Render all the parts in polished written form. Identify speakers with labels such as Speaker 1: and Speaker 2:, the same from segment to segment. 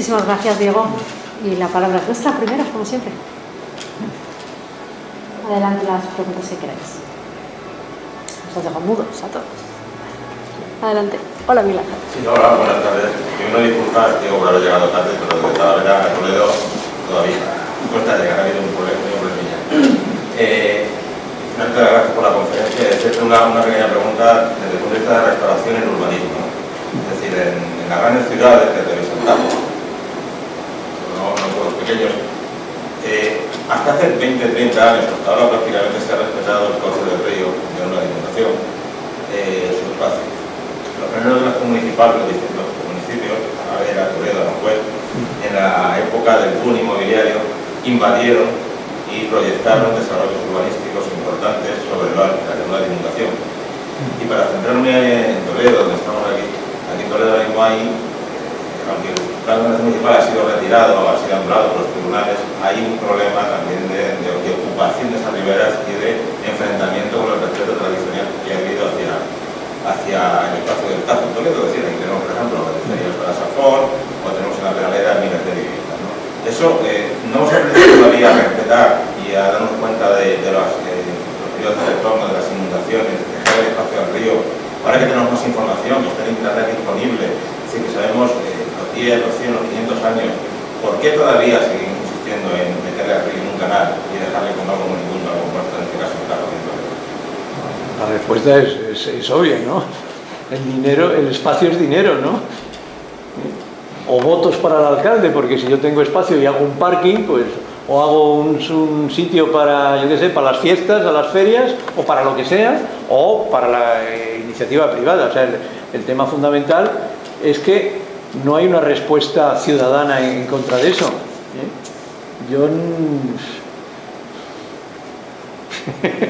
Speaker 1: Muchísimas gracias, Diego. Y la palabra es nuestra primero, como siempre. Adelante las preguntas que queráis. Nos dejo mudos a todos. Adelante. Hola, Mila.
Speaker 2: Sí, hola, buenas tardes. Primero disculpas, Diego, por haber llegado tarde, pero desde Talavera a Toledo todavía cuesta llegar, ha habido un problemilla. Muchas gracias por la conferencia. Es cierto, una pequeña pregunta desde el punto de vista de restauración en urbanismo, ¿no? Es decir, en las grandes ciudades que te visitamos, no pueblos pequeños, hasta hace 20-30 años, hasta ahora prácticamente se ha respetado el cauce del río de una inundación, su espacio. Los planeros municipales, los distintos municipios, Talavera, Toledo, Aranjuez, en la época del boom inmobiliario, invadieron y proyectaron desarrollos urbanísticos importantes sobre la zona de inundación. Y para centrarme en Toledo, donde estamos aquí en Toledo ahora mismo hay, aunque el plan municipal ha sido retirado, ha sido anulado por los tribunales, hay un problema también de ocupación de esas riberas y de enfrentamiento con el respeto tradicional que ha habido hacia el espacio del Tajo en Toledo. Es decir, aquí tenemos, por ejemplo, beneficiarios para Safón, o tenemos en la Peraleda miles de viviendas, ¿no? Eso no hemos aprendido todavía a respetar y a darnos cuenta de los periodos de retorno, de las inundaciones, de dejar el espacio al río. Ahora que tenemos más información, que está en internet disponible, es decir, que sabemos los 10, los 100, los 500 años, ¿por qué todavía seguimos insistiendo en meterle al río en un canal y dejarle con algo como ningún algo muerto, en este caso un carro?
Speaker 3: La respuesta es obvia, ¿no? El dinero, el espacio es dinero, ¿no? O votos para el alcalde, porque si yo tengo espacio y hago un parking, pues, o hago un sitio para, yo qué sé, para las fiestas, a las ferias, o para lo que sea, o para la iniciativa privada. O sea, el tema fundamental es que no hay una respuesta ciudadana en contra de eso. Yo...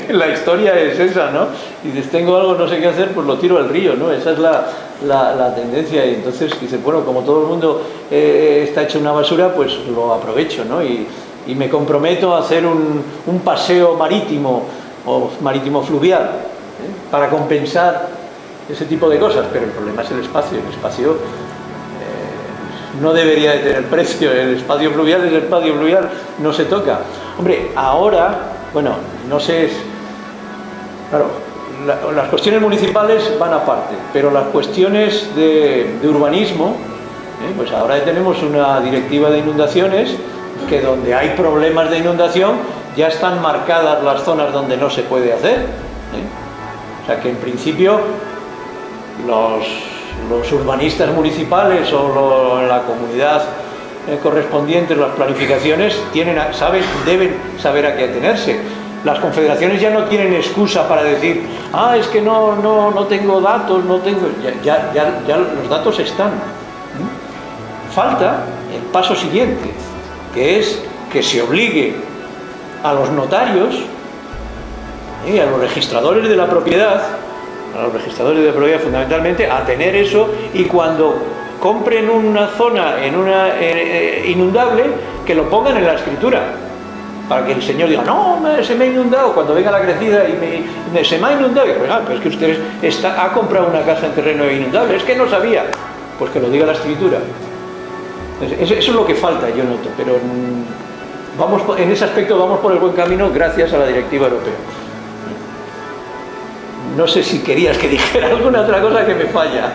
Speaker 3: la historia es esa, ¿no? Y dices, tengo algo, no sé qué hacer, pues lo tiro al río, ¿no? Esa es la tendencia. Y entonces dices, bueno, como todo el mundo está hecho una basura, pues lo aprovecho, ¿no? Y me comprometo a hacer un paseo marítimo o marítimo fluvial, para compensar ese tipo de cosas. Pero el problema es el espacio. El espacio no debería de tener precio. El espacio fluvial es el espacio fluvial, no se toca. Hombre, ahora... Bueno, no sé, claro, las cuestiones municipales van aparte, pero las cuestiones de urbanismo, pues ahora tenemos una directiva de inundaciones que donde hay problemas de inundación ya están marcadas las zonas donde no se puede hacer. O sea que en principio los urbanistas municipales o la comunidad correspondientes, las planificaciones deben saber a qué atenerse. Las confederaciones ya no tienen excusa para decir, es que no tengo datos, no tengo... Ya los datos están. Falta el paso siguiente, que es que se obligue a los notarios y a los registradores de la propiedad, fundamentalmente, a tener eso, y cuando compren una zona en una inundable, que lo pongan en la escritura, para que el señor diga, no, se me ha inundado, cuando venga la crecida y se me ha inundado. Y pues, pero es que usted ha comprado una casa en terreno inundable, es que no sabía. Pues que lo diga la escritura. Eso es lo que falta, yo noto, pero en ese aspecto vamos por el buen camino gracias a la directiva europea. No sé si querías que dijera alguna otra cosa que me falla.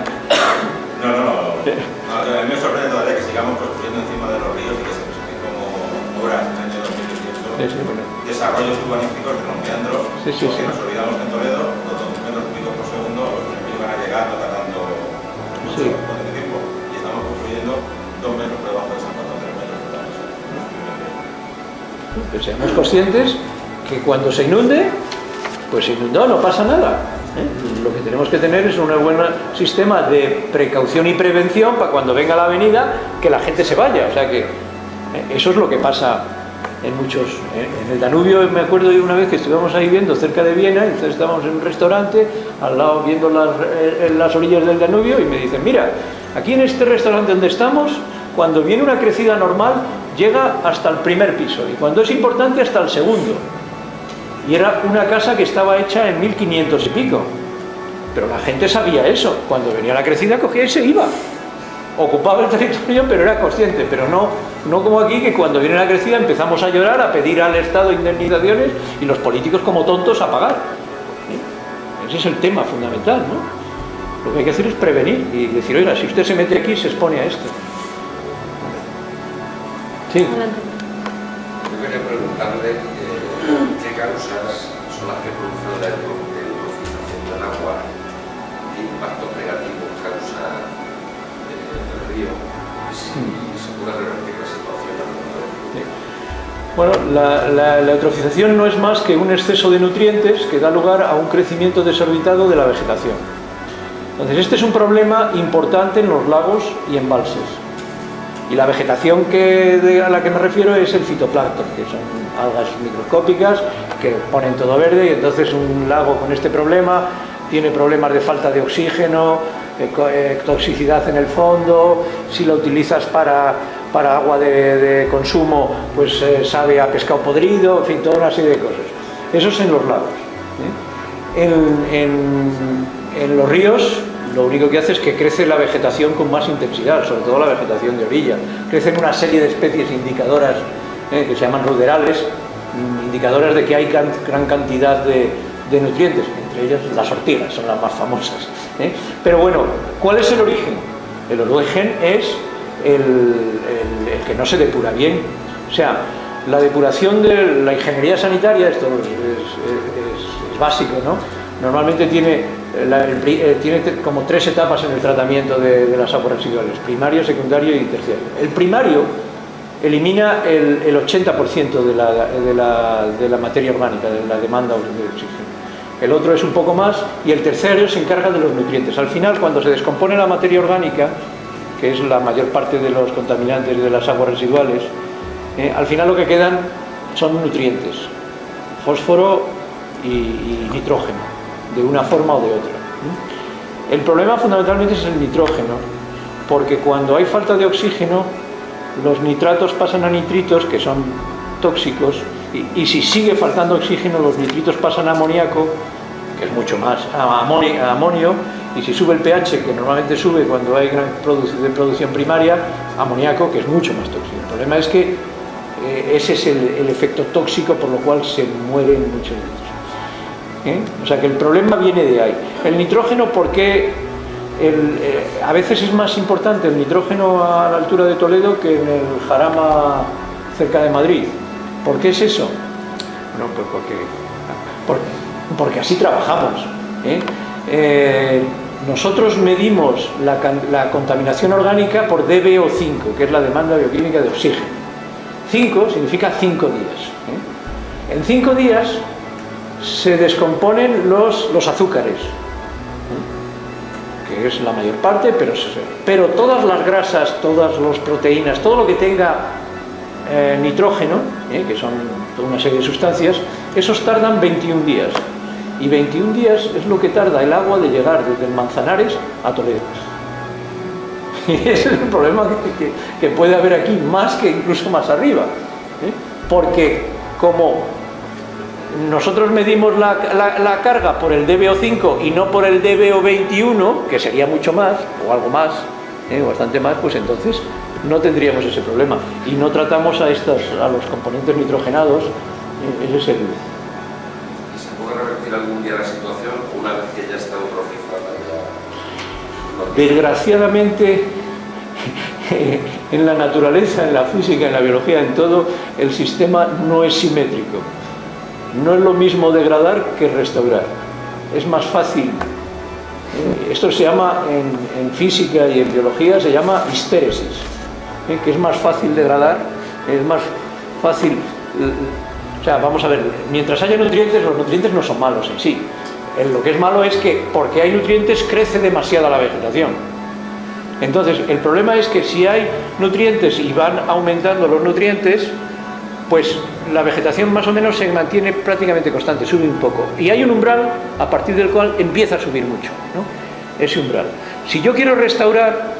Speaker 2: No. A mí me sorprende todavía que sigamos construyendo encima de los ríos y que se presenten como obras en el año 2018. Bueno. Desarrollos urbanísticos de los meandros, porque nos olvidamos en Toledo, los 2 metros cúbicos por segundo, los que iban a llegar no tardando mucho tiempo, y estamos construyendo 2 metros por debajo de San Juan, 3 metros por debajo.
Speaker 3: Pues seamos conscientes que cuando se inunde, pues se inundó, no pasa nada. Lo que tenemos que tener es un buen sistema de precaución y prevención para cuando venga la avenida, que la gente se vaya. O sea que eso es lo que pasa en muchos... En el Danubio, me acuerdo de una vez que estuvimos ahí viendo cerca de Viena, y entonces estábamos en un restaurante, al lado viendo las orillas del Danubio, y me dicen, mira, aquí en este restaurante donde estamos, cuando viene una crecida normal, llega hasta el primer piso, y cuando es importante hasta el segundo. Y era una casa que estaba hecha en 1500 y pico. Pero la gente sabía eso. Cuando venía la crecida, cogía y se iba. ocupaba el territorio, pero era consciente, pero no como aquí, que cuando viene la crecida empezamos a llorar, a pedir al Estado indemnizaciones y los políticos como tontos a pagar. Ese es el tema fundamental, ¿no? Lo que hay que hacer es prevenir y decir, oiga, si usted se mete aquí, se expone a esto. Sí.
Speaker 4: Yo quería preguntarle qué causas son las que producen la eutrofización del agua, qué impacto negativo causa el río y si se puede revertir la situación al mundo.
Speaker 3: Bueno, la eutrofización no es más que un exceso de nutrientes que da lugar a un crecimiento desorbitado de la vegetación. Entonces, este es un problema importante en los lagos y embalses. Y la vegetación a la que me refiero es el fitoplancton, que son algas microscópicas que ponen todo verde, y entonces un lago con este problema tiene problemas de falta de oxígeno, toxicidad en el fondo. Si lo utilizas para agua de consumo, pues sabe a pescado podrido, en fin, toda una serie de cosas. Eso es en los lagos. En los ríos, lo único que hace es que crece la vegetación con más intensidad, sobre todo la vegetación de orilla. Crecen una serie de especies indicadoras que se llaman ruderales, indicadoras de que hay gran cantidad de nutrientes, entre ellas las ortigas, son las más famosas. Pero bueno, ¿cuál es el origen? El origen es el que no se depura bien. O sea, la depuración de la ingeniería sanitaria, esto es básico, ¿no? Normalmente tiene como 3 etapas en el tratamiento de las aguas residuales: primario, secundario y terciario. El primario elimina el 80% de la materia orgánica, de la demanda de oxígeno. El otro es un poco más, y el terciario se encarga de los nutrientes. Al final, cuando se descompone la materia orgánica, que es la mayor parte de los contaminantes de las aguas residuales, al final lo que quedan son nutrientes: fósforo y nitrógeno, de una forma o de otra. El problema fundamentalmente es el nitrógeno, porque cuando hay falta de oxígeno, los nitratos pasan a nitritos, que son tóxicos, y si sigue faltando oxígeno, los nitritos pasan a amoníaco, que es mucho más, a amonio, y si sube el pH, que normalmente sube cuando hay gran producción primaria, amoníaco, que es mucho más tóxico. El problema es que ese es el efecto tóxico por lo cual se mueren muchos de ellos. O sea que el problema viene de ahí. El nitrógeno, porque a veces es más importante el nitrógeno a la altura de Toledo que en el Jarama cerca de Madrid. ¿Por qué es eso? Bueno, pues porque así trabajamos. Nosotros medimos la contaminación orgánica por dBO5, que es la demanda bioquímica de oxígeno. 5 significa 5 días. En 5 días se descomponen los azúcares, que es la mayor parte, pero todas las grasas, todas las proteínas, todo lo que tenga nitrógeno, que son toda una serie de sustancias, esos tardan 21 días. Y 21 días es lo que tarda el agua de llegar desde el Manzanares a Toledo. Y ese es el problema que puede haber aquí, más que incluso más arriba. Porque como nosotros medimos la carga por el dBO5 y no por el dBO21, que sería mucho más, o algo más, bastante más, pues entonces no tendríamos ese problema. Y no tratamos a los componentes nitrogenados. Ese es el...
Speaker 4: ¿Y se puede revertir algún día la situación una vez que ya está eutrofizada?
Speaker 3: Desgraciadamente, en la naturaleza, en la física, en la biología, en todo, el sistema no es simétrico. No es lo mismo degradar que restaurar. Es más fácil. Esto se llama, en física y en biología, se llama histéresis, que es más fácil degradar, es más fácil... O sea, vamos a ver, mientras haya nutrientes, los nutrientes no son malos en sí. Lo que es malo es que, porque hay nutrientes, crece demasiada la vegetación. Entonces, el problema es que si hay nutrientes y van aumentando los nutrientes, pues la vegetación más o menos se mantiene prácticamente constante, sube un poco. Y hay un umbral a partir del cual empieza a subir mucho, ¿no? Ese umbral. Si yo quiero restaurar,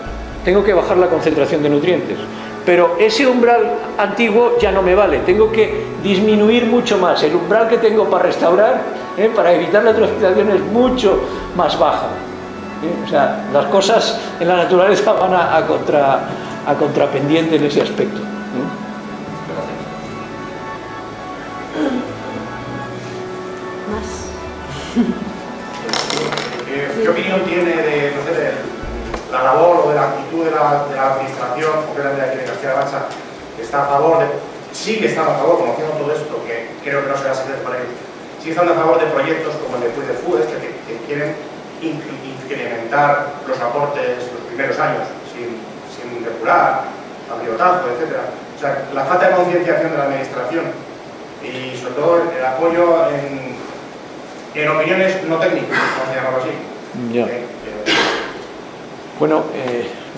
Speaker 3: tengo que bajar la concentración de nutrientes. Pero ese umbral antiguo ya no me vale, tengo que disminuir mucho más. El umbral que tengo para restaurar, para evitar la eutrofización, es mucho más baja. O sea, las cosas en la naturaleza van a contrapendiente en ese aspecto.
Speaker 1: Más.
Speaker 5: ¿Qué opinión tiene de, no sé, de la labor o de la actitud de la administración, concretamente aquí de Castilla-La Mancha, que está a favor de, sigue estando a favor, conociendo todo esto, que creo que no será secreto para ellos, sigue estando a favor de proyectos como el de Puig de Fudes, que quieren incrementar los aportes los primeros años sin depurar, a pilotazo, etc. O sea, la falta de concienciación de la administración y sobre todo el apoyo en opiniones no técnicas, vamos a llamarlo así.
Speaker 3: Ya. Bueno,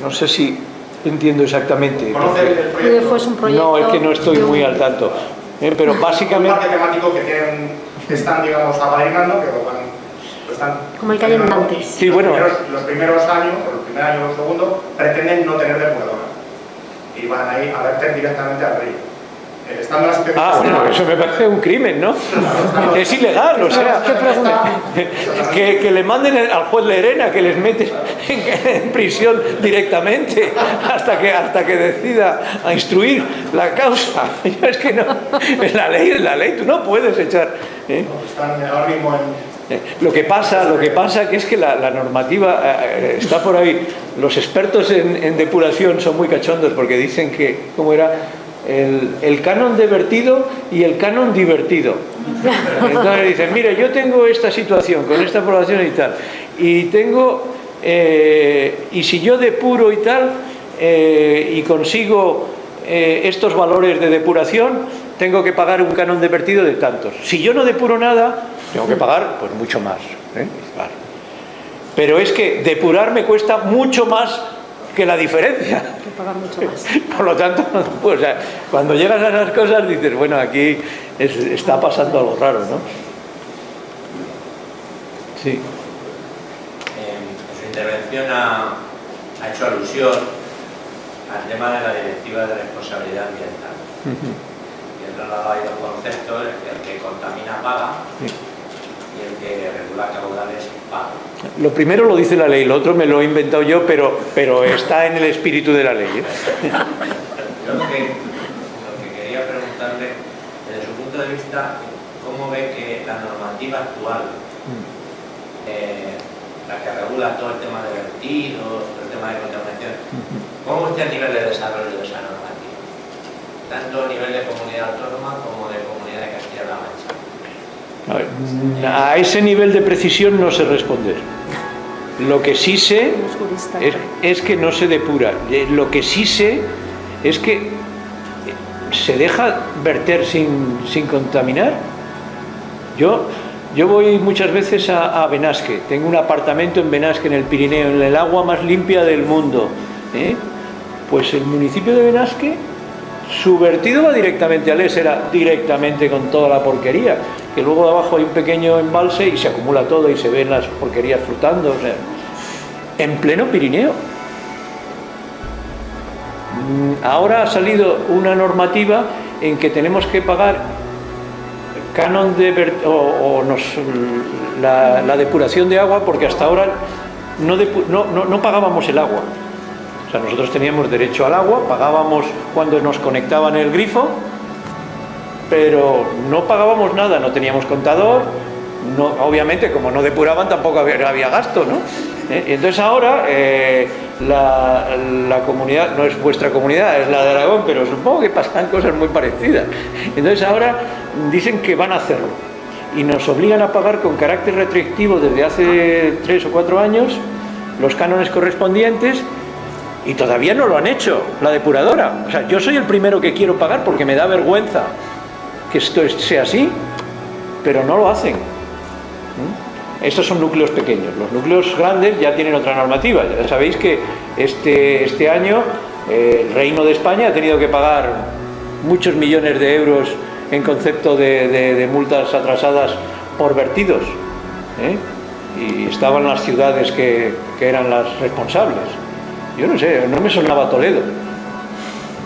Speaker 3: no sé si entiendo exactamente.
Speaker 5: ¿Conoce el proyecto?
Speaker 1: Fue un proyecto.
Speaker 3: No, es que no estoy muy al tanto. Pero
Speaker 5: Un
Speaker 3: básicamente.
Speaker 5: parque temático que están, digamos, apadrinando, que lo están.
Speaker 1: Como el que hay en Nantes.
Speaker 3: Sí, bueno.
Speaker 5: Los primeros años, o el primer año o el segundo, pretenden no tener depuradora. Y van a ir a verter directamente al río. Estando en la situación.
Speaker 3: Ah, bueno, eso me parece un crimen, ¿no? Es ilegal, o sea,
Speaker 1: ¿Qué pregunta?
Speaker 3: que le manden al juez Lerena, que les mete en prisión directamente hasta que decida a instruir la causa. Es que no, es la ley, tú no puedes echar.
Speaker 5: Están ahora mismo en.
Speaker 3: Lo que pasa que es que la normativa está por ahí. Los expertos en depuración son muy cachondos porque dicen que, ¿cómo era? El canon de vertido y el canon divertido. Entonces dicen, mire, yo tengo esta situación con esta población y tal, y tengo, y si yo depuro y tal, y consigo estos valores de depuración, tengo que pagar un canon de vertido de tantos. Si yo no depuro nada, tengo que pagar pues mucho más, claro. Pero es que depurar me cuesta mucho más que la diferencia.
Speaker 1: Hay que pagar mucho más.
Speaker 3: Por lo tanto, pues, o sea, cuando llegas a esas cosas dices, bueno, aquí está pasando algo raro, ¿no? Sí.
Speaker 6: En su intervención ha hecho alusión al tema de la Directiva de Responsabilidad Ambiental. Y ha trasladado ahí dos conceptos, el que contamina paga y el que regula caudales paga.
Speaker 3: Lo primero lo dice la ley, lo otro me lo he inventado yo, pero está en el espíritu de la ley.
Speaker 6: Yo lo que quería preguntarle, desde su punto de vista, ¿cómo ve que la normativa actual, la que regula todo el tema de vertidos, todo el tema de contaminación, cómo ve usted el nivel de desarrollo de esa normativa? Tanto a nivel de comunidad autónoma como de comunidad de Castilla-La Mancha.
Speaker 3: A ese nivel de precisión no sé responder. Lo que sí sé es que no se depura. Lo que sí sé es que se deja verter sin contaminar. Yo voy muchas veces a Benasque. Tengo un apartamento en Benasque, en el Pirineo, en el agua más limpia del mundo. Pues el municipio de Benasque, su vertido va directamente al Ésera, directamente con toda la porquería, que luego de abajo hay un pequeño embalse y se acumula todo y se ven las porquerías flotando, o sea, en pleno Pirineo. Ahora ha salido una normativa en que tenemos que pagar canon de la depuración de agua, porque hasta ahora no pagábamos el agua. O sea, nosotros teníamos derecho al agua, pagábamos cuando nos conectaban el grifo, pero no pagábamos nada, no teníamos contador, obviamente como no depuraban tampoco había gasto, ¿no? Y entonces ahora la comunidad, no es vuestra comunidad, es la de Aragón, pero supongo que pasan cosas muy parecidas. Entonces ahora dicen que van a hacerlo y nos obligan a pagar con carácter retroactivo desde hace 3 o 4 años los cánones correspondientes. Y todavía no lo han hecho, la depuradora. O sea, yo soy el primero que quiero pagar porque me da vergüenza que esto sea así, pero no lo hacen. Estos son núcleos pequeños. Los núcleos grandes ya tienen otra normativa. Ya sabéis que este año el Reino de España ha tenido que pagar muchos millones de euros en concepto de multas atrasadas por vertidos. Y estaban las ciudades que eran las responsables. Yo no sé, no me sonaba Toledo.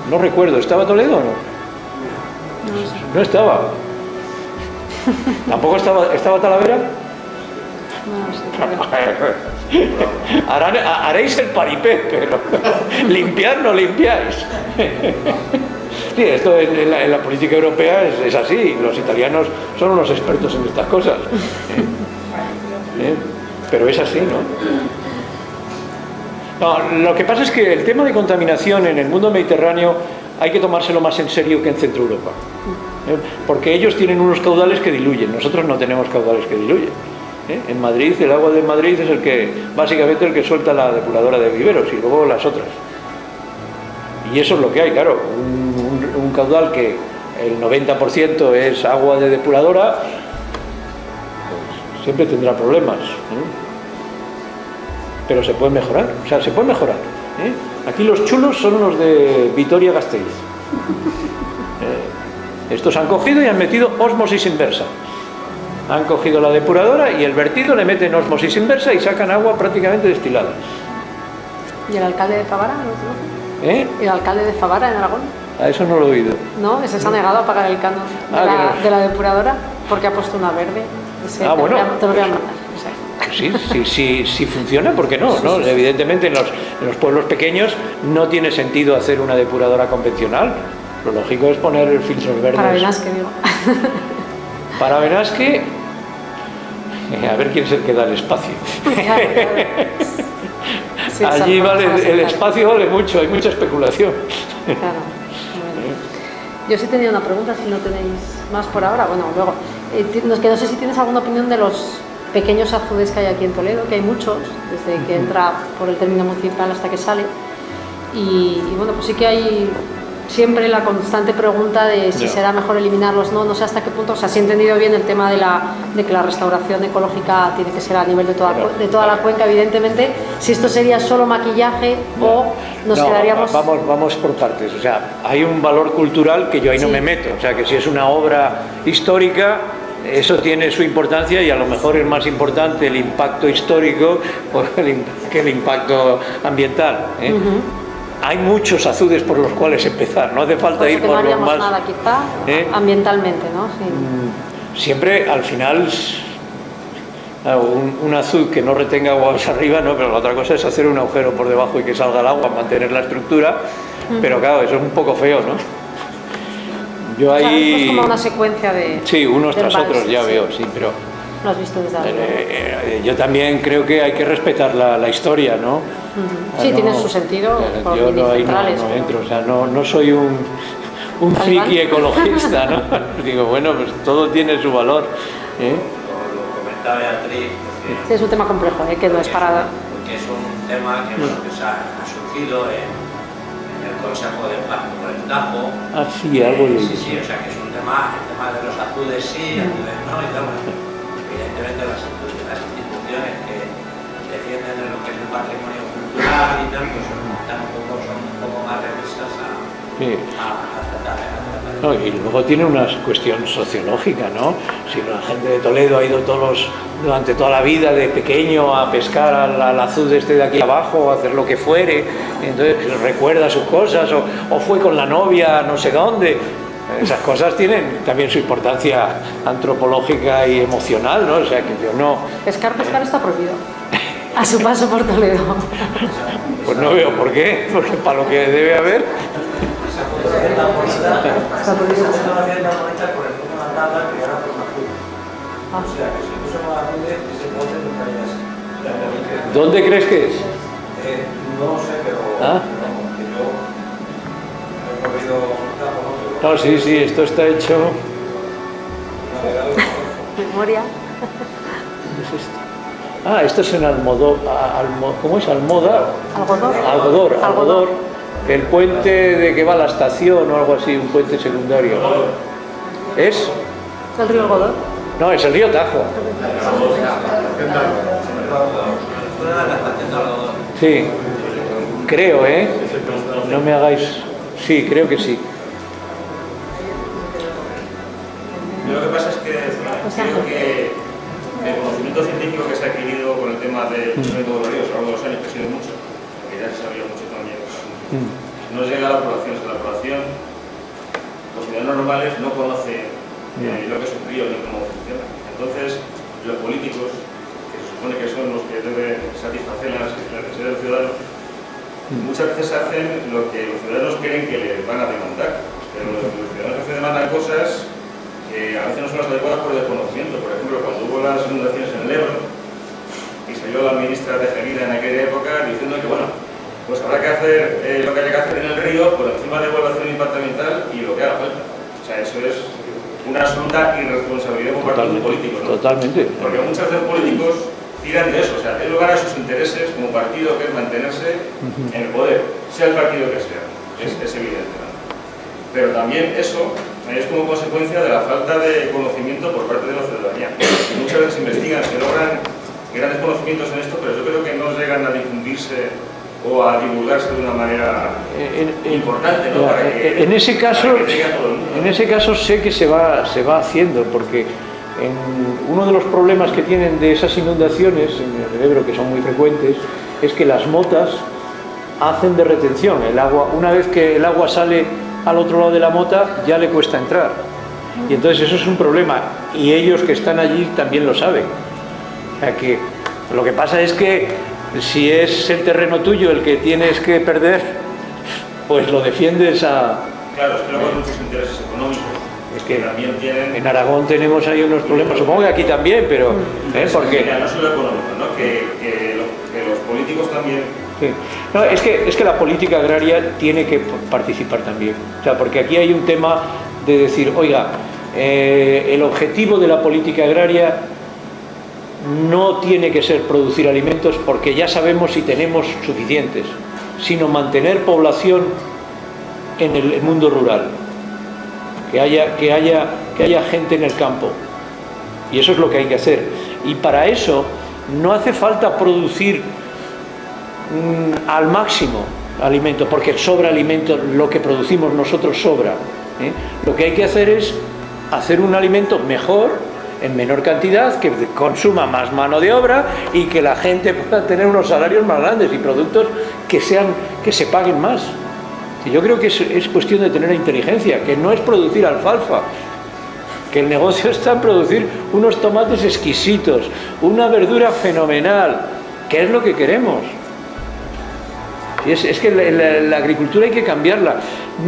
Speaker 3: No recuerdo, ¿estaba Toledo o no? No estaba. ¿Tampoco estaba Talavera?
Speaker 1: No sé.
Speaker 3: Haréis el paripé, pero limpiar no limpiáis. Sí, esto en la política europea es así. Los italianos son unos expertos en estas cosas. Pero es así, ¿no? No, lo que pasa es que el tema de contaminación en el mundo mediterráneo hay que tomárselo más en serio que en Centro Europa. Porque ellos tienen unos caudales que diluyen, nosotros no tenemos caudales que diluyen. En Madrid, el agua de Madrid es básicamente el que suelta la depuradora de Viveros y luego las otras. Y eso es lo que hay, claro, un caudal que el 90% es agua de depuradora, pues siempre tendrá problemas. Pero se puede mejorar, o sea, se puede mejorar. Aquí los chulos son los de Vitoria-Gasteiz. Estos han cogido y han metido ósmosis inversa. Han cogido la depuradora y el vertido le meten ósmosis inversa y sacan agua prácticamente destilada.
Speaker 1: ¿Y el alcalde de Favara? ¿No? ¿El alcalde de Favara en Aragón?
Speaker 3: A eso no lo he oído.
Speaker 1: No, ese se ha negado a pagar el canon de la depuradora porque ha puesto una verde.
Speaker 3: Bueno.
Speaker 1: Te lo voy a mandar.
Speaker 3: Si funciona, ¿por qué no? ¿No? Evidentemente en los pueblos pequeños no tiene sentido hacer una depuradora convencional. Lo lógico es poner filtros verdes.
Speaker 1: Para Benasque, digo.
Speaker 3: Para Benasque, a ver quién es el que da el espacio.
Speaker 1: Claro. Sí,
Speaker 3: allí el espacio vale mucho, hay mucha especulación.
Speaker 1: Claro. Bueno. Yo sí tenía una pregunta, si no tenéis más por ahora. Bueno, luego, que no sé si tienes alguna opinión de los pequeños azudes que hay aquí en Toledo, que hay muchos, desde que entra por el término municipal hasta que sale. Y bueno, pues sí que hay siempre la constante pregunta de si será mejor eliminarlos, no sé hasta qué punto, o sea, si he entendido bien el tema de que la restauración ecológica tiene que ser a nivel de toda la cuenca, evidentemente, si esto sería solo maquillaje o nos quedaríamos...
Speaker 3: Vamos por partes, o sea, hay un valor cultural que yo ahí no me meto, o sea, que si es una obra histórica, eso tiene su importancia y a lo mejor es más importante el impacto histórico que el impacto ambiental. Hay muchos azudes por los cuales empezar, no hace falta ir por los más...
Speaker 1: nada, quizá, ambientalmente, ¿no? Sí.
Speaker 3: Siempre, al final, un azud que no retenga agua hacia arriba, no, pero la otra cosa es hacer un agujero por debajo y que salga el agua, mantener la estructura, pero claro, eso es un poco feo, ¿no? Yo ahí...
Speaker 1: Claro, es como una secuencia de...
Speaker 3: Sí, unos tras otros, ya veo, sí, pero...
Speaker 1: Lo has visto desde arriba.
Speaker 3: Yo también creo que hay que respetar la historia, ¿no?
Speaker 1: Sí, tiene su sentido.
Speaker 3: Yo no entro, o sea, no soy un friki ecologista, ¿no? Digo, bueno, pues todo tiene su valor.
Speaker 6: Lo comentaba Beatriz.
Speaker 1: Sí, es un tema complejo, que no es para...
Speaker 6: Porque es un tema que ha surgido en el Consejo de Paz por el Tajo.
Speaker 3: Ah, sí, algo de...
Speaker 6: Sí, o sea, que es un tema, el tema de los azudes sí, azudes no, y tal, bueno, evidentemente las instituciones que defienden lo que es el patrimonio cultural y tal, pues son un poco más revistas a tratar.
Speaker 3: No, y luego tiene una cuestión sociológica, ¿no? Si la gente de Toledo ha ido durante toda la vida de pequeño a pescar al azud de aquí abajo, a hacer lo que fuere, entonces recuerda sus cosas, o fue con la novia no sé dónde. Esas cosas tienen también su importancia antropológica y emocional, ¿no? O sea, que yo no...
Speaker 1: Pescar está prohibido. A su paso por Toledo.
Speaker 3: Pues no veo por qué, porque para lo que debe haber...
Speaker 1: Está prohibido.
Speaker 3: ¿Dónde crees que es?
Speaker 4: No sé, pero
Speaker 3: No, sí, esto está hecho...
Speaker 1: Memoria.
Speaker 3: ¿Qué es esto? Esto es en Almodóvar. ¿Cómo es? Almodóvar. Algodor. El puente de que va a la estación o algo así, un puente secundario. ¿Es?
Speaker 1: ¿El río Algodor?
Speaker 3: No, es el río Tajo. Sí, creo, No me hagáis... Sí, creo que sí.
Speaker 7: Lo que pasa es que creo que el conocimiento científico que se ha adquirido con el tema de todos los ríos a lo largo de los años, que ha sido mucho, porque ya se sabía mucho también, no llega a la población, la población, los ciudadanos normales no conocen lo que es un río ni cómo funciona. Entonces, los políticos, que se supone que son los que deben satisfacer las necesidades del ciudadano, muchas veces hacen lo que los ciudadanos creen que les van a demandar. Pero los ciudadanos a veces demandan cosas que a veces no son las adecuadas por desconocimiento. Por ejemplo, cuando hubo las inundaciones en el Ebro, y salió la ministra de Tejerina en aquella época diciendo que, bueno, pues habrá que hacer lo que haya que hacer en el río por encima de evaluación de impacto ambiental y lo que haga falta. O sea, eso es una absoluta irresponsabilidad por parte de un político, ¿no?
Speaker 3: Totalmente.
Speaker 7: Porque muchos de los políticos tiran de eso, o sea, es lograr sus intereses como partido, que es mantenerse en el poder, sea el partido que sea, es evidente, ¿no? Pero también eso es como consecuencia de la falta de conocimiento por parte de la ciudadanía. Y muchas veces investigan, se logran grandes conocimientos en esto, pero yo creo que no llegan a difundirse o a divulgarse de una manera importante, ¿no? Para que,
Speaker 3: en ese caso,
Speaker 7: para que llegue a todo el mundo, ¿no?
Speaker 3: en ese caso sé que se va haciendo, porque uno de los problemas que tienen de esas inundaciones en el Ebro, que son muy frecuentes, es que las motas hacen de retención. El agua, una vez que el agua sale al otro lado de la mota, ya le cuesta entrar. Y entonces eso es un problema. Y ellos que están allí también lo saben. O sea que lo que pasa es que si es el terreno tuyo el que tienes que perder, pues lo defiendes a...
Speaker 7: Claro, es que luego hay muchos intereses económicos.
Speaker 3: Es que
Speaker 7: también tienen...
Speaker 3: en Aragón tenemos ahí unos problemas, supongo que aquí también, pero... porque...
Speaker 7: No solo económico, ¿no? Que los políticos también...
Speaker 3: Sí. No, es que la política agraria tiene que participar también. O sea, porque aquí hay un tema de decir, oiga, el objetivo de la política agraria no tiene que ser producir alimentos porque ya sabemos si tenemos suficientes, sino mantener población en el mundo rural, que haya gente en el campo, y eso es lo que hay que hacer. Y para eso no hace falta producir al máximo alimento, porque sobra alimento, lo que producimos nosotros sobra, ¿eh? Lo que hay que hacer es hacer un alimento mejor, en menor cantidad, que consuma más mano de obra y que la gente pueda tener unos salarios más grandes y productos que se paguen más. Y yo creo que es cuestión de tener inteligencia, que no es producir alfalfa, que el negocio está en producir unos tomates exquisitos, una verdura fenomenal, que es lo que queremos. Y es que la agricultura hay que cambiarla.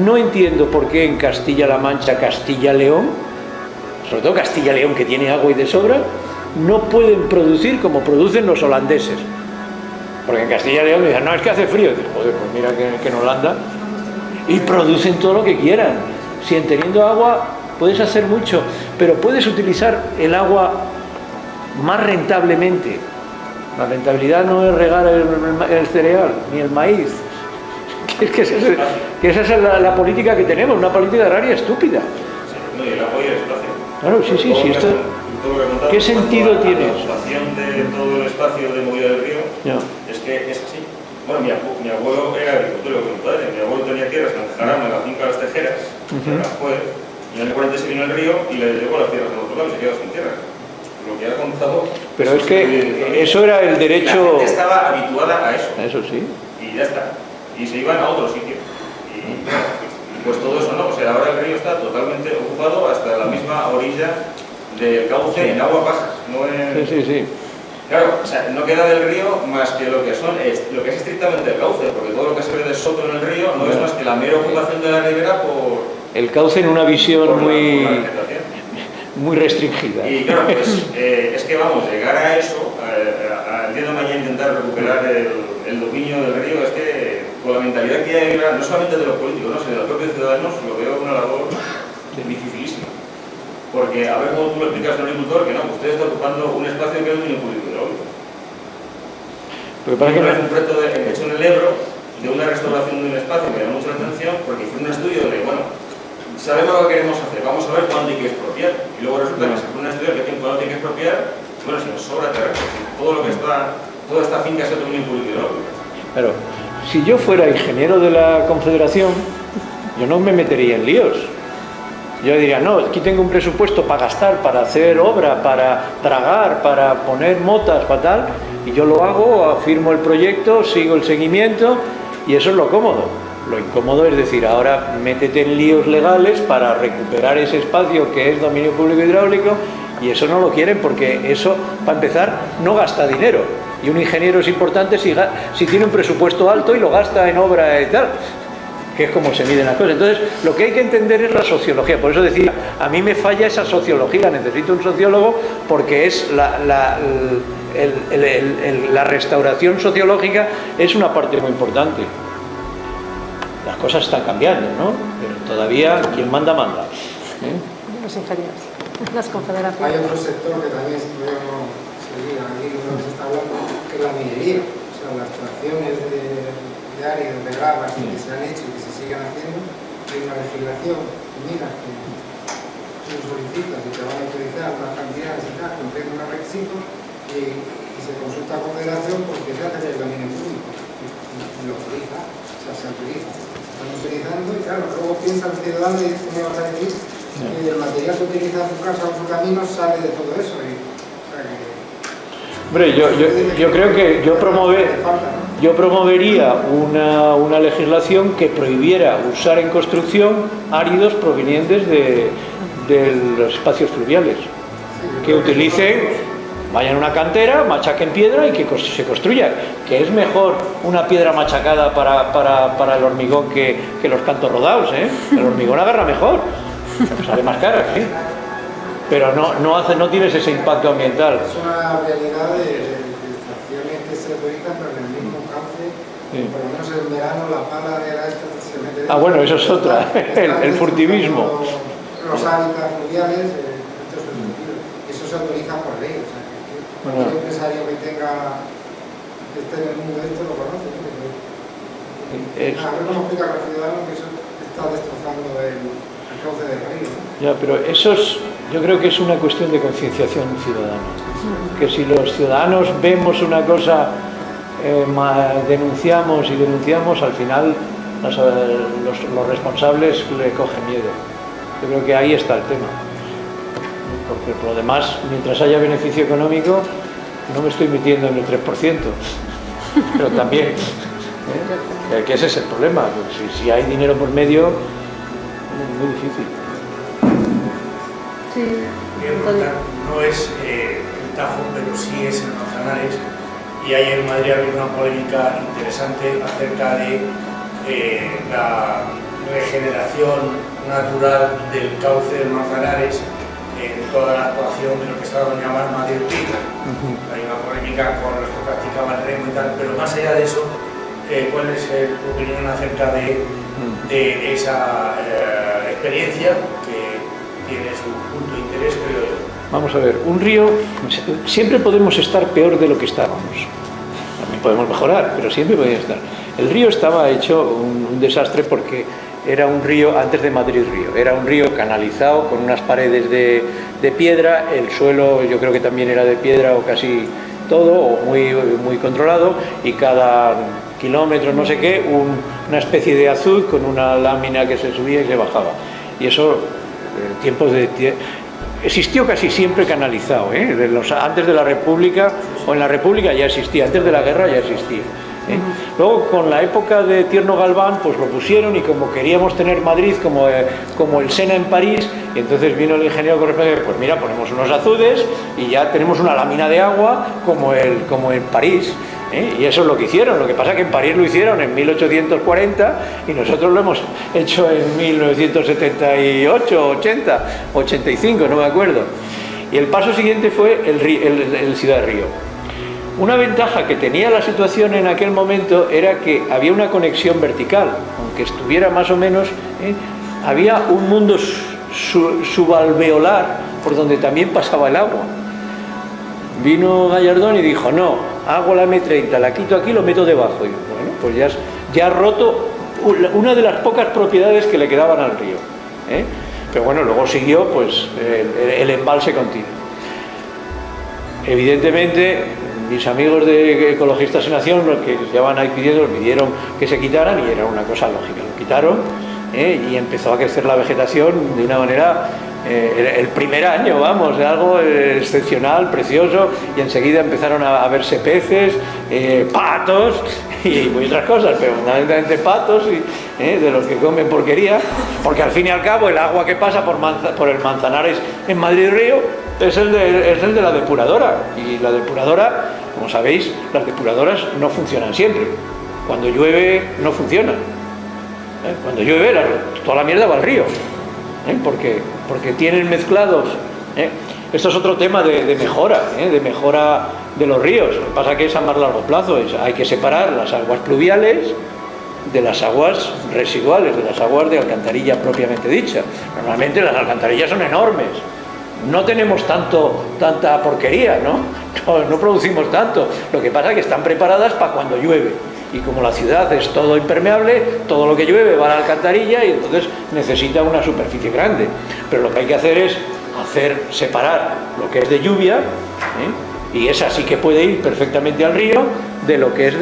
Speaker 3: No entiendo por qué en Castilla-La Mancha, Castilla-León, sobre todo Castilla-León, que tiene agua y de sobra, no pueden producir como producen los holandeses. Porque en Castilla-León me dicen, no, es que hace frío. Digo, joder, pues mira que en Holanda. Y producen todo lo que quieran. Si teniendo agua puedes hacer mucho, pero puedes utilizar el agua más rentablemente. La rentabilidad no es regar el cereal, ni el maíz. Que esa es la política que tenemos, una política agraria estúpida.
Speaker 7: Sí, no, y el agua y el espacio.
Speaker 3: Claro, sí, esto... ¿Qué sentido tiene?
Speaker 7: La ocupación de todo el espacio de movida del río,
Speaker 3: no.
Speaker 7: Es que es así. Bueno, mi abuelo era agricultor con mi padre. Mi abuelo tenía tierras en Jarama, en la finca de las Tejeras, en las Juez, y en el 40 se vino el río y le llevó las tierras al otro lado y se quedó sin tierra. Lo que ha contado...
Speaker 3: Pero es que eso era el derecho...
Speaker 7: La gente estaba habituada a eso.
Speaker 3: Eso sí.
Speaker 7: Y ya está. Y se iban a otro sitio. Y pues todo eso no. O sea, ahora el río está totalmente ocupado hasta la misma orilla del cauce en agua pasas. No es...
Speaker 3: Sí.
Speaker 7: Claro, o sea, no queda del río más que lo que es estrictamente el cauce, porque todo lo que se ve de soto en el río no es más que la mera ocupación de la ribera por...
Speaker 3: El cauce en una visión muy restringida.
Speaker 7: Y claro, pues es que vamos, llegar a eso, al día de mañana intentar recuperar el dominio del río, es que con la mentalidad que hay, no solamente de los políticos, ¿no? sino de los propios ciudadanos, lo veo una labor dificilísima. Porque a ver cómo tú lo explicas a un agricultor que no, usted está ocupando un espacio que es dominio público hidráulico. Es un proyecto hecho en el Ebro de una restauración de un espacio que llama mucho la atención porque fue un estudio de, bueno, sabemos lo que queremos hacer, vamos a ver cuándo hay que expropiar. Y luego resulta que se pone un estudio que cuándo hay que expropiar, bueno, si nos sobra terreno, todo lo que está, toda esta finca es dominio público hidráulico.
Speaker 3: Pero si yo fuera ingeniero de la Confederación, yo no me metería en líos. Yo diría, no, aquí tengo un presupuesto para gastar, para hacer obra, para dragar, para poner motas, para tal, y yo lo hago, firmo el proyecto, sigo el seguimiento, y eso es lo cómodo. Lo incómodo es decir, ahora métete en líos legales para recuperar ese espacio que es dominio público hidráulico Y eso no lo quieren porque eso, para empezar, no gasta dinero. Y un ingeniero es importante si tiene un presupuesto alto y lo gasta en obra y tal, que es como se miden las cosas. Entonces, lo que hay que entender es la sociología. Por eso decía, a mí me falla esa sociología, necesito un sociólogo porque es la restauración sociológica es una parte muy importante. Las cosas están cambiando, ¿no? Pero todavía quien manda, manda.
Speaker 1: Los ingenieros, las confederaciones.
Speaker 8: Hay otro sector que también podríamos seguir aquí, donde se está hablando, que es la minería. O sea, las extracciones de áridos, de gravas que se han hecho y que se siguen haciendo. Hay una legislación, mira, que tú solicitas y te van a autorizar unas cantidades y tal, cumpliendo unos requisitos y se consulta con Federación porque se hace el dominio público y lo autoriza, o sea, se autoriza. Están utilizando y claro, luego piensa el ciudadano y dice, ¿cómo vas a decir que el material que utiliza en su casa o en su camino sale de todo eso? Y, o sea, que,
Speaker 3: hombre, yo creo que yo promovería una legislación que prohibiera usar en construcción áridos provenientes de los espacios fluviales. Que utilicen, vayan a una cantera, machaquen piedra y que se construya. Que es mejor una piedra machacada para el hormigón que los cantos rodados, ¿eh? El hormigón agarra mejor, sale más caro, ¿sí? Pero no tienes ese impacto ambiental.
Speaker 8: es una realidad de extracciones que se autorizan, pero en el mismo cauce, por lo menos en verano, la pala de la esta se mete...
Speaker 3: Bueno, eso es otra, el furtivismo.
Speaker 8: Los hábitats fluviales, entonces, y eso se autoriza por ley, o sea, que cualquier empresario que esté en el mundo de esto lo conoce, ¿no? A ver cómo explica al ciudadano que eso está destrozando el cauce del río, ¿no?
Speaker 3: Ya, pero yo creo que es una cuestión de concienciación ciudadana. Que si los ciudadanos vemos una cosa, denunciamos, al final los responsables le cogen miedo. Yo creo que ahí está el tema. Porque por lo demás, mientras haya beneficio económico, no me estoy metiendo en el 3%. Pero también, que ese es el problema. Pues si hay dinero por medio, es muy difícil.
Speaker 1: Sí.
Speaker 5: No es el Tajo, pero sí es el Manzanares. Y ayer en Madrid había una polémica interesante acerca de la regeneración natural del cauce del Manzanares en toda la actuación de lo que se va a llamar Madrid Río. Hay una polémica con los que practicaban remo y tal, pero más allá de eso, ¿cuál es tu opinión acerca de esa experiencia que tiene su punto de interés, creo yo?
Speaker 3: Vamos a ver, un río, siempre podemos estar peor de lo que estábamos. También podemos mejorar, pero siempre podemos estar. El río estaba hecho un desastre porque era un río, antes de Madrid Río, era un río canalizado con unas paredes de piedra, el suelo yo creo que también era de piedra o casi todo, o muy controlado, y cada kilómetro no sé qué, una especie de azud con una lámina que se subía y se bajaba. Y eso, tiempos existió casi siempre canalizado, antes de la República, o en la República ya existía, antes de la guerra ya existía. Luego, con la época de Tierno Galván, pues lo pusieron, y como queríamos tener Madrid como el Sena en París, y entonces vino el ingeniero correspondiente, pues mira, ponemos unos azudes y ya tenemos una lámina de agua como en París. Y eso es lo que hicieron. Lo que pasa es que en París lo hicieron en 1840 y nosotros lo hemos hecho en 1978, 80, 85, no me acuerdo. Y el paso siguiente fue el Ciudad Río. Una ventaja que tenía la situación en aquel momento era que había una conexión vertical, aunque estuviera más o menos, había un mundo subalveolar por donde también pasaba el agua. Vino Gallardón y dijo, no, hago la M30, la quito aquí, lo meto debajo. Y bueno, pues ya ha roto una de las pocas propiedades que le quedaban al río. Pero bueno, luego siguió pues el embalse continuo. Evidentemente, mis amigos de Ecologistas en Acción, los que llevaban ahí pidiendo, pidieron que se quitaran y era una cosa lógica. Lo quitaron y empezó a crecer la vegetación de una manera... el primer año, vamos, algo excepcional, precioso, y enseguida empezaron a verse peces, patos y otras cosas, pero fundamentalmente patos, de los que comen porquería, porque al fin y al cabo el agua que pasa por el Manzanares en Madrid Río es el de la depuradora. Y la depuradora, como sabéis, las depuradoras no funcionan siempre. Cuando llueve no funcionan. Cuando llueve toda la mierda va al río. Porque tienen mezclados. Esto es otro tema de mejora de los ríos. Lo que pasa es que es a más largo plazo. Hay que separar las aguas pluviales de las aguas residuales, de las aguas de alcantarilla propiamente dicha. Normalmente las alcantarillas son enormes. No tenemos tanta porquería, no producimos tanto. Lo que pasa es que están preparadas para cuando llueve. Y como la ciudad es todo impermeable, todo lo que llueve va a la alcantarilla y entonces necesita una superficie grande. Pero lo que hay que hacer es separar lo que es de lluvia, y esa sí que puede ir perfectamente al río, de lo que es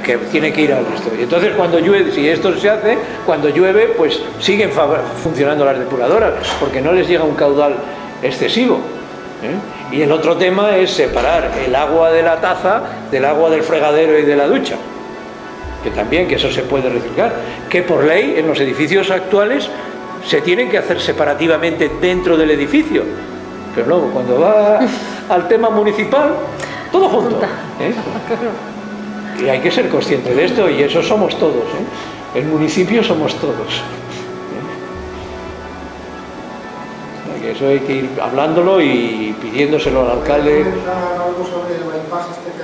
Speaker 3: que tiene que ir al resto. Y entonces cuando llueve, si esto se hace, cuando llueve, pues siguen funcionando las depuradoras, porque no les llega un caudal excesivo. Y el otro tema es separar el agua de la taza del agua del fregadero y de la ducha, que eso se puede reciclar, que por ley en los edificios actuales se tienen que hacer separativamente dentro del edificio, pero luego cuando va al tema municipal, todo junto. Y hay que ser consciente de esto, y eso somos todos. El municipio somos todos. Eso hay que ir hablándolo y pidiéndoselo al alcalde.
Speaker 8: Algo sobre el bypass que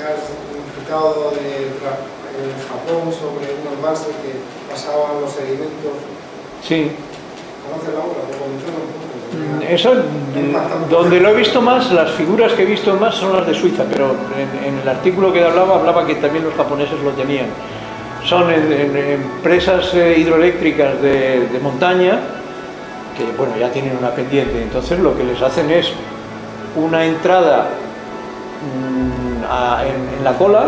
Speaker 8: has explicado en Japón, sobre unos valses que pasaban los sedimentos.
Speaker 3: Sí.
Speaker 8: ¿Conoces la obra? ¿Lo comentas un poco?
Speaker 3: Eso, donde lo he visto más, las figuras que he visto más son las de Suiza, pero en el artículo que hablaba que también los japoneses lo tenían. Son en empresas hidroeléctricas de montaña, que bueno, ya tienen una pendiente. Entonces lo que les hacen es una entrada en la cola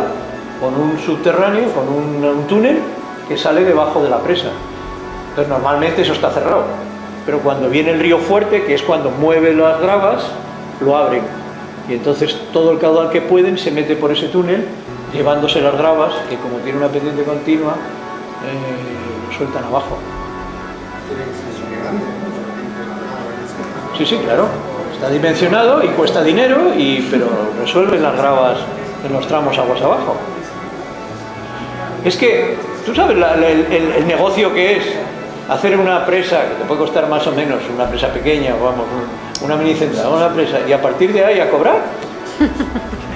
Speaker 3: con un subterráneo, con un túnel que sale debajo de la presa. Entonces normalmente eso está cerrado, pero cuando viene el río fuerte, que es cuando mueve las gravas, lo abren, y entonces todo el caudal que pueden se mete por ese túnel, llevándose las gravas, que como tiene una pendiente continua, lo sueltan abajo. Sí, claro, está dimensionado y cuesta dinero, pero resuelven las gravas en los tramos aguas abajo. Es que, tú sabes el negocio que es hacer una presa, que te puede costar más o menos, una presa pequeña, vamos, una mini central, una presa, y a partir de ahí a cobrar.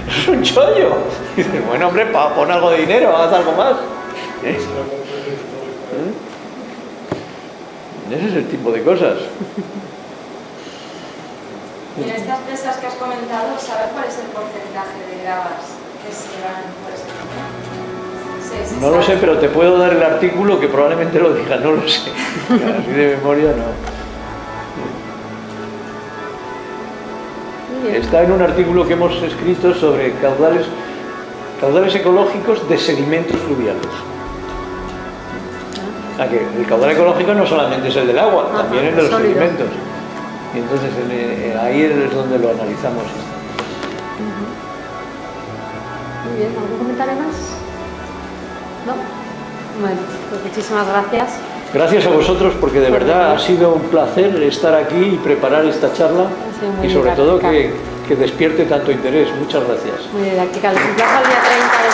Speaker 3: Es un chollo. Y dices, bueno, hombre, pon algo de dinero, haz algo más. Ese es el tipo de cosas.
Speaker 9: Y en estas presas que has comentado, ¿sabes cuál es el porcentaje de gravas que se llevan por ese túnel?
Speaker 3: No lo sé, pero te puedo dar el artículo que probablemente lo diga, no lo sé. Así de memoria no. Está en un artículo que hemos escrito sobre caudales ecológicos de sedimentos fluviales. Que el caudal ecológico no solamente es el del agua, también es de los sedimentos. Y entonces ahí es donde lo analizamos.
Speaker 1: Muy bien, ¿algún comentario más? ¿No? Bueno, pues muchísimas gracias.
Speaker 3: Gracias a vosotros, porque de verdad ha sido un placer estar aquí y preparar esta charla, y sobre todo que despierte tanto interés. Muchas gracias.
Speaker 1: Muy didáctica. Les emplazo al día 30 de